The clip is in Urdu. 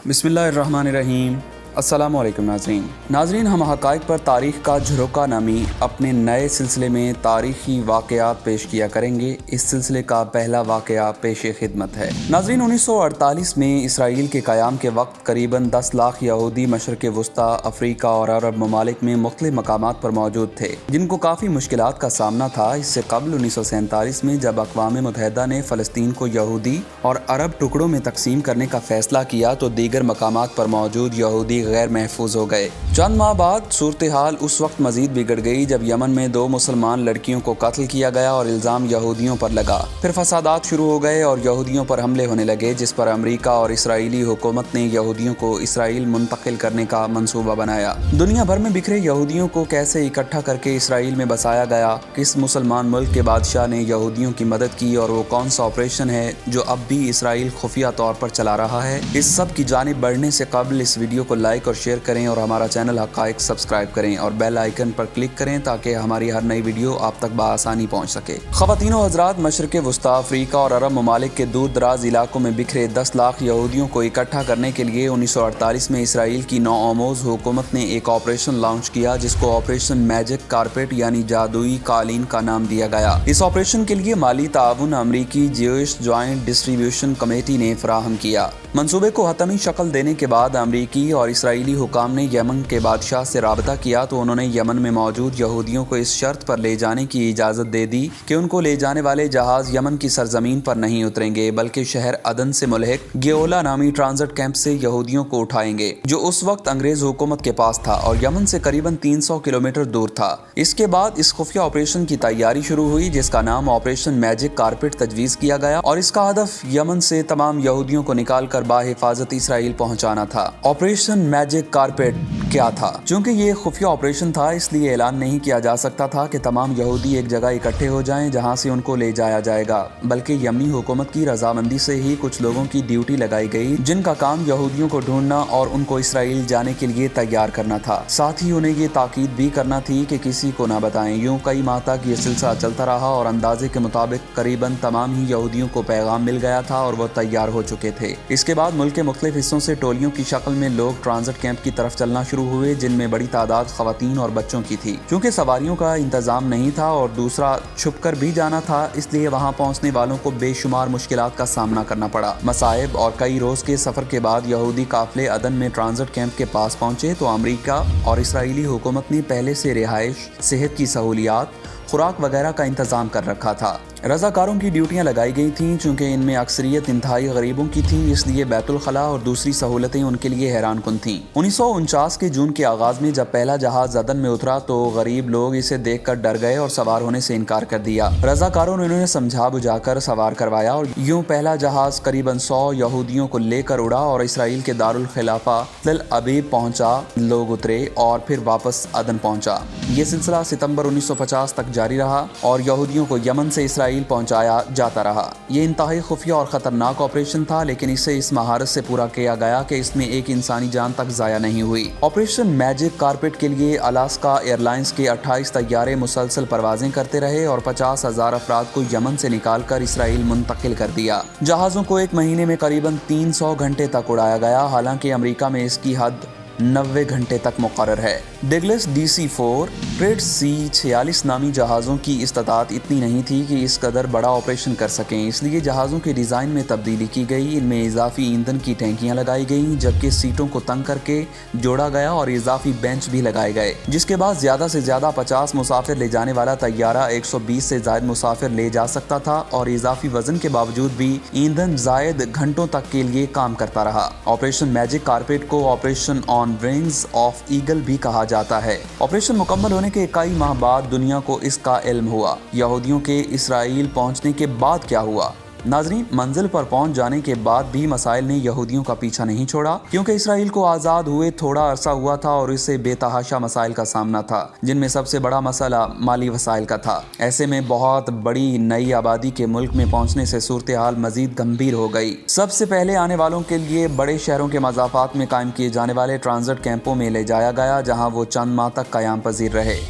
بسم اللہ الرحمن الرحیم۔ السلام علیکم ناظرین، ہم حقائق پر تاریخ کا جھروکا نامی اپنے نئے سلسلے میں تاریخی واقعات پیش کیا کریں گے۔ اس سلسلے کا پہلا واقعہ پیش خدمت ہے۔ ناظرین، 1948 میں اسرائیل کے قیام کے وقت قریباً 10 لاکھ یہودی مشرق وسطیٰ، افریقہ اور عرب ممالک میں مختلف مقامات پر موجود تھے، جن کو کافی مشکلات کا سامنا تھا۔ اس سے قبل 1947 میں جب اقوام متحدہ نے فلسطین کو یہودی اور عرب ٹکڑوں میں تقسیم کرنے کا فیصلہ کیا تو دیگر مقامات پر موجود یہودی غیر محفوظ ہو گئے۔ چند ماہ بعد صورتحال اس وقت مزید بگڑ گئی جب یمن میں 2 مسلمان لڑکیوں کو قتل کیا گیا اور الزام یہودیوں پر لگا۔ پھر فسادات شروع ہو گئے اور یہودیوں پر حملے ہونے لگے، جس پر امریکہ اور اسرائیلی حکومت نے یہودیوں کو اسرائیل منتقل کرنے کا منصوبہ بنایا۔ دنیا بھر میں بکھرے یہودیوں کو کیسے اکٹھا کر کے اسرائیل میں بسایا گیا، کس مسلمان ملک کے بادشاہ نے یہودیوں کی مدد کی اور وہ کون سا آپریشن ہے جو اب بھی اسرائیل خفیہ طور پر چلا رہا ہے، اس سب کی جانب بڑھنے سے قبل اس ویڈیو کو لائک اور شیئر کریں اور ہمارا چینل حقائق سبسکرائب کریں اور بیل آئیکن پر کلک کریں تاکہ ہماری ہر نئی ویڈیو آپ تک بآسانی پہنچ سکے۔ خواتین و حضرات، مشرق وسطیٰ، افریقہ اور عرب ممالک کے دور دراز علاقوں میں بکھرے 10 لاکھ یہودیوں کو اکٹھا کرنے کے لیے 1948 میں اسرائیل کی نوآموز حکومت نے ایک آپریشن لانچ کیا، جس کو آپریشن میجک کارپیٹ یعنی جادوئی قالین کا نام دیا گیا۔ اس آپریشن کے لیے مالی تعاون امریکی جیوش جوائنٹ ڈسٹریبیوشن کمیٹی نے فراہم کیا۔ منصوبے کو حتمی شکل دینے کے بعد امریکی اور اسرائیلی حکام نے یمن کے بادشاہ سے رابطہ کیا تو انہوں نے یمن میں موجود یہودیوں کو اس شرط پر لے جانے کی اجازت دے دی کہ ان کو لے جانے والے جہاز یمن کی سرزمین پر نہیں اتریں گے، بلکہ شہر عدن سے ملحق گیولا نامی ٹرانزٹ کیمپ سے یہودیوں کو اٹھائیں گے، جو اس وقت انگریز حکومت کے پاس تھا اور یمن سے قریباً 300 کلومیٹر دور تھا۔ اس کے بعد اس خفیہ آپریشن کی تیاری شروع ہوئی، جس کا نام آپریشن میجک کارپیٹ تجویز کیا گیا اور اس کا ہدف یمن سے تمام یہودیوں کو نکال کر بحفاظت اسرائیل پہنچانا تھا۔ آپریشن میجک کارپیٹ کیا تھا؟ چونکہ یہ خفیہ آپریشن تھا، اس لیے اعلان نہیں کیا جا سکتا تھا کہ تمام یہودی ایک جگہ اکٹھے ہو جائیں جہاں سے ان کو لے جایا جائے گا، بلکہ یمنی حکومت کی رضامندی سے ہی کچھ لوگوں کی ڈیوٹی لگائی گئی جن کا کام یہودیوں کو ڈھونڈنا اور ان کو اسرائیل جانے کے لیے تیار کرنا تھا۔ ساتھ ہی انہیں یہ تاکید بھی کرنا تھی کہ کسی کو نہ بتائیں۔ یوں کئی ماہ تک یہ سلسلہ چلتا رہا اور اندازے کے مطابق قریباً تمام ہی یہودیوں کو پیغام مل گیا تھا اور وہ تیار ہو چکے تھے۔ اس کے بعد ملک کے مختلف حصوں سے ٹولیوں کی شکل میں لوگ ٹرانزٹ کیمپ کی طرف چلنا شروع ہوئے، جن میں بڑی تعداد خواتین اور بچوں کی تھی۔ چونکہ سواریوں کا انتظام نہیں تھا اور دوسرا چھپ کر بھی جانا تھا، اس لیے وہاں پہنچنے والوں کو بے شمار مشکلات کا سامنا کرنا پڑا۔ مصائب اور کئی روز کے سفر کے بعد یہودی قافلے عدن میں ٹرانزٹ کیمپ کے پاس پہنچے تو امریکہ اور اسرائیلی حکومت نے پہلے سے رہائش، صحت کی سہولیات، خوراک وغیرہ کا انتظام کر رکھا تھا۔ رضاکاروں کی ڈیوٹیاں لگائی گئی تھیں، چونکہ ان میں اکثریت انتہائی غریبوں کی تھی، اس لیے بیت الخلا اور دوسری سہولتیں ان کے لیے حیران کن تھیں۔ 1949 کے جون کے آغاز میں جب پہلا جہاز عدن میں اترا تو غریب لوگ اسے دیکھ کر ڈر گئے اور سوار ہونے سے انکار کر دیا۔ رضاکاروں نے انہیں سمجھا بجھا کر سوار کروایا اور یوں پہلا جہاز قریباً 100 یہودیوں کو لے کر اڑا اور اسرائیل کے دارالخلافہ تل ابیب پہنچا۔ لوگ اترے اور پھر واپس عدن پہنچا۔ یہ سلسلہ ستمبر 1950 تک جاری رہا اور یہودیوں کو یمن سے اسرائیل پہنچایا جاتا رہا۔ یہ انتہائی خفیہ اور خطرناک آپریشن تھا، لیکن اسے اس مہارت سے پورا کیا گیا کہ اس میں ایک انسانی جان تک ضائع نہیں ہوئی۔ آپریشن میجک کارپیٹ کے لیے الاسکا ایئر لائنز کے 28 طیارے مسلسل پروازیں کرتے رہے اور 50,000 افراد کو یمن سے نکال کر اسرائیل منتقل کر دیا۔ جہازوں کو ایک مہینے میں قریباً 300 گھنٹے تک اڑایا گیا، حالانکہ امریکہ میں اس کی حد 90 گھنٹے تک مقرر ہے۔ ڈگلس DC-4 پریٹ C-46 نامی جہازوں کی استطاعت اتنی نہیں تھی کہ اس قدر بڑا آپریشن کر سکیں، اس لیے جہازوں کے ڈیزائن میں تبدیلی کی گئی۔ ان میں اضافی ایندھن کی ٹینکیاں لگائی گئیں، جبکہ سیٹوں کو تنگ کر کے جوڑا گیا اور اضافی بینچ بھی لگائے گئے، جس کے بعد زیادہ سے زیادہ 50 مسافر لے جانے والا طیارہ 120 سے زائد مسافر لے جا سکتا تھا اور اضافی وزن کے باوجود بھی ایندھن زائد گھنٹوں تک کے لیے کام کرتا رہا۔ آپریشن میجک کارپیٹ کو operation on wings of eagle بھی کہا جاتا ہے۔ آپریشن مکمل ہونے کے کئی ماہ بعد دنیا کو اس کا علم ہوا۔ یہودیوں کے اسرائیل پہنچنے کے بعد کیا ہوا؟ ناظرین، منزل پر پہنچ جانے کے بعد بھی مسائل نے یہودیوں کا پیچھا نہیں چھوڑا، کیونکہ اسرائیل کو آزاد ہوئے تھوڑا عرصہ ہوا تھا اور اسے بے تحاشا مسائل کا سامنا تھا، جن میں سب سے بڑا مسئلہ مالی وسائل کا تھا۔ ایسے میں بہت بڑی نئی آبادی کے ملک میں پہنچنے سے صورتحال مزید گمبھیر ہو گئی۔ سب سے پہلے آنے والوں کے لیے بڑے شہروں کے مضافات میں قائم کیے جانے والے ٹرانزٹ کیمپوں میں لے جایا گیا، جہاں وہ چند ماہ تک قیام پذیر رہے۔